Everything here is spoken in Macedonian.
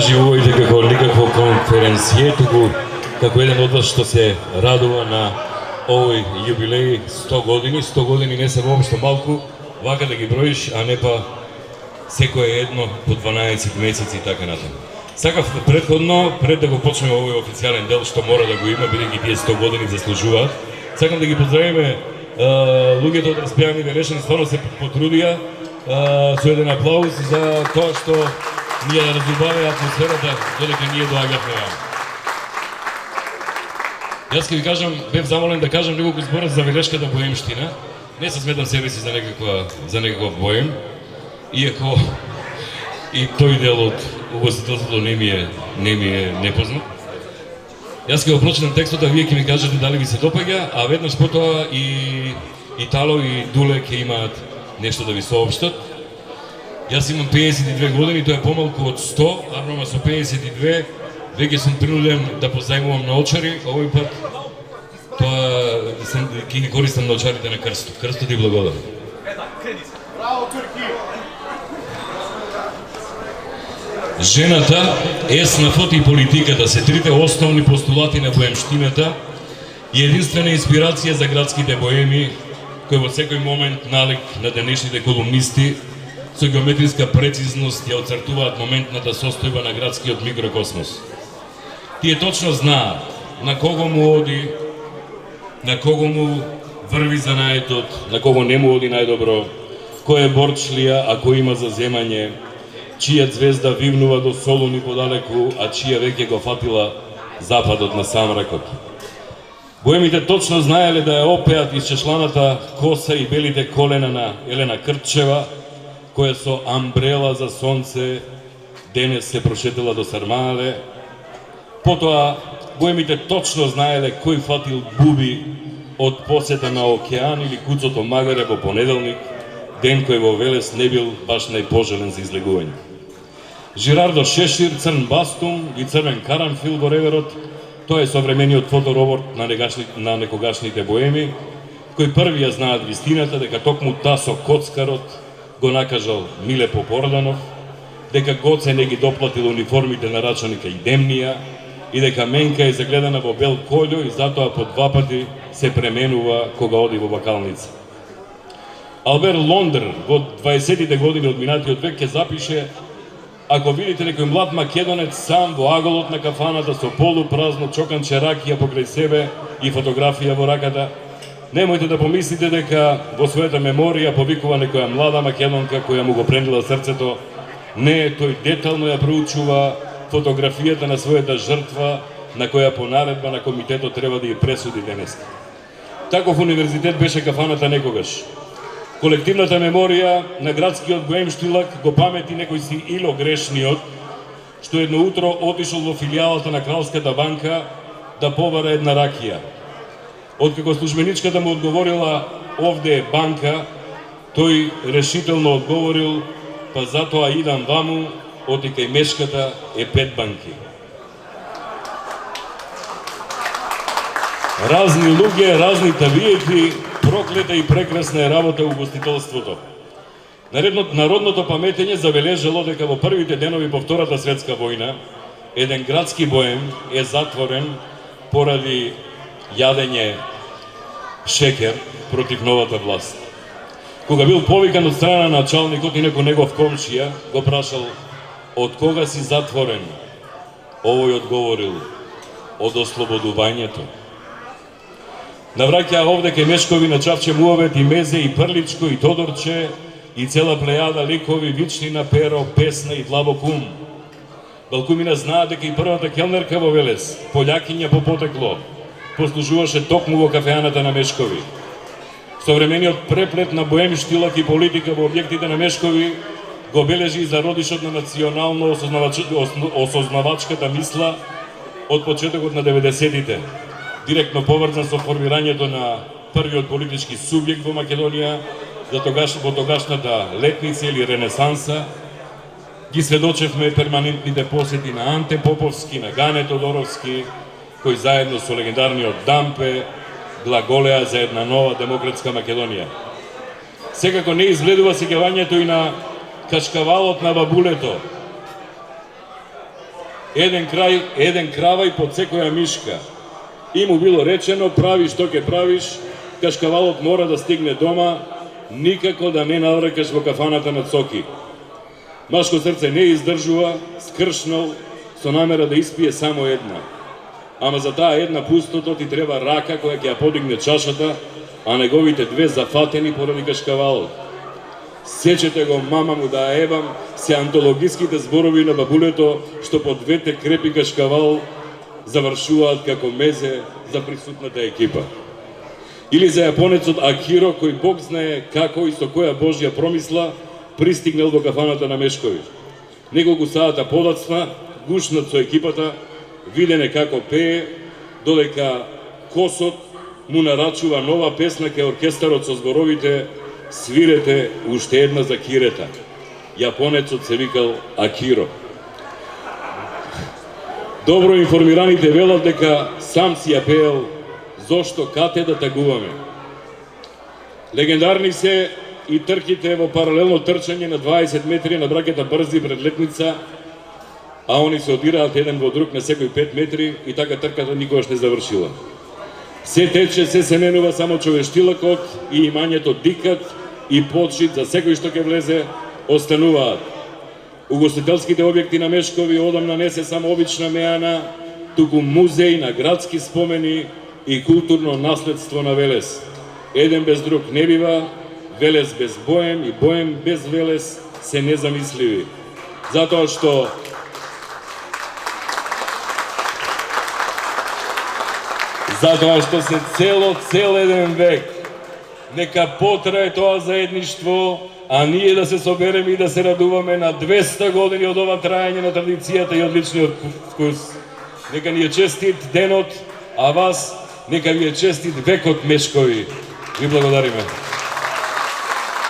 доживувајте како никакво конференције, туку како еден од вас што се радува на овој јубилеј 100 години. 100 години не се воопшто малку, вака да ги броиш, а не па секое едно по 12 месеци и така натаму. Сакав предходно, пред да го почнеме овој официјален дел, што мора да го има, бидејќи тие 100 години заслужуваат, сакам да ги поздравиме луѓето од Распијани Велешани, стварно се потрудија со еден аплауз за тоа што ние разубаве атмосферата додека ние доаѓавме. Јас ќе ви кажам, бев замолен да кажам неколку збора за Велешката боемштина. Не се сметам себе си за некаков боем, иако и тој дел од угостителството не ми е непознат. Јас ќе го прочитам текстот, а вие ќе ми кажете дали ви се допаѓа, а веднаш потоа и Тало и Дуле ќе имаат нешто да ви соопштат. Јас имам 52 години, тоа е помалку од 100, а со 52 веќе сум принуден да позајмувам наочари. Овој пат тоа ќе ги користам наочарите на Крстот. Крстот ти благодарам. Браво, Турки! Жената, еснafот и политиката се трите основни постулати на боемштината и единствена инспирација за градските боеми, кои во секој момент налик на денешните колумнисти со геометриска прецизност ја оцртуваат моментната состојба на градскиот микрокосмос. Тие точно знаат на кого му оди, на кого му врви занаетот, на кого не му оди најдобро, кој е борчлија, а кој има заземање, чија звезда вивнува до Солуни подалеку, а чија веќе го фатила западот на самракот. Боемите точно знаеле да ја опеат исчешланата коса и белите колена на Елена Кртчева, која со амбрела за сонце денес се прошетила до Сармале. Потоа, боемите точно знаеле кој фатил буби од посета на океан или куцото магаре во понеделник, ден кој во Велес не бил баш најпожелен за излегување. Жирардо Шешир, црн бастум и црвен карамфил во реверот, тоа е современиот фоторобот на некогашните боеми, кој први ја знаат вистината дека токму Тасо Коцкарот го накажал Миле Попорданов, дека Гоце не ги доплатил униформите на рачаника и Демнија и дека Менка е загледана во бел колјо и затоа по 2 пати се пременува кога оди во бакалница. Албер Лондер во 20-тите години од минатиот век ќе запише: ако видите некој млад македонец сам во аголот на кафаната со полупразно чоканче ракија покрај себе и фотографија во раката, немојте да помислите дека во својата меморија повикува некоја млада македонка која му го пренила срцето. Не, тој детално ја проучува фотографијата на својата жртва, на која по наредба на комитетот треба да ја пресуди денес. Таков универзитет беше кафаната некогаш. Колективната меморија на градскиот боемштилак го памети некој си Ило Грешниот, што едно утро отишол во филијалата на Кралската банка да побара една ракија. Откако службеничката му одговорила: овде е банка, тој решително одговорил: па затоа идам ваму, оти кај мешката е 5 банки. Разни луѓе, разни тавиети, проклета и прекрасна е работа угостителството. Народното паметење забележало дека во првите денови по Втората светска војна еден градски боем е затворен поради јадење шекер против новата власт. Кога бил повикан од страна на началникот и некој негов комшија, го прашал: од кога си затворен? Овој одговорил: од ослободувањето. Навраќаа овде кај Мешкови на Чавче Муавет и Мезе и Прличко и Тодорче и цела плејада ликови Вичнина, Перо, Песна и Длабок Ум. Балкумина знаат дека и првата келнерка во Велес, полјакиња по потекло, послужуваше токму во кафеаната на Мешкови. Современиот преплет на боемштилак и политика во објектите на Мешкови го бележи и зародишот на национално осознавачката мисла од почетокот на 90-тите, директно поврзан со формирањето на првиот политички субјект во Македонија во тогашната летница или ренесанса. Ги сведочевме перманентните посети на Анте Поповски, на Гане Тодоровски, кои заедно со легендарниот Дампе глаголеа за една нова демократска Македонија. Секако не изгледува сеќавањето и на качкавалот на бабулето. еден кравај под секоја мишка. И му било речено, прави што ќе правиш, кашкавалот мора да стигне дома, никако да не наврекаш во кафаната на Цоки. Машко срце не издржува, скршнал, со намера да испие само една. Ама за таа една пустото ти треба рака која ќе ја подигне чашата, а неговите две зафатени поради кашкавалот. Сечете го, мама му да ебам, се антологиските зборови на бабулето, што по двете крепи кашкавал завршуваат како мезе за присутната екипа. Или за јапонецот Акиро, кој Бог знае како и со која Божја промисла пристигнал до кафаната на Мешкови. Неколку сата подоцна, гушнат со екипата, видене како пее, додека Косот му нарачува нова песна кај оркестарот со зборовите "Свирете уште една за кирета". Јапонецот се викал Акиро. Добро информираните велат дека сам си ја пеел "Зошто кате да тагуваме". Легендарни се и трките во паралелно трчање на 20 метри на бракета Брзи пред Летница, а они се одираат еден во друг на секој 5 метри и така трката никогаш не завршила. Се тече, се менува само човештилакот и имањето Дикат и Почит за секој што ќе влезе остануваат. Угостителските објекти на Мешкови одамна не се само обична меана, туку музеј на градски спомени и културно наследство на Велес. Еден без друг не бива, Велес без Боем и Боем без Велес се незамисливи. Затоа што се цел еден век нека потрае тоа заедништво, а ние да се собереме и да се радуваме на 200 години од ова трајање на традицијата и одличниот вкус. Нека ни е честит денот, а вас нека ви е честит векот Мешкови. Ви благодариме.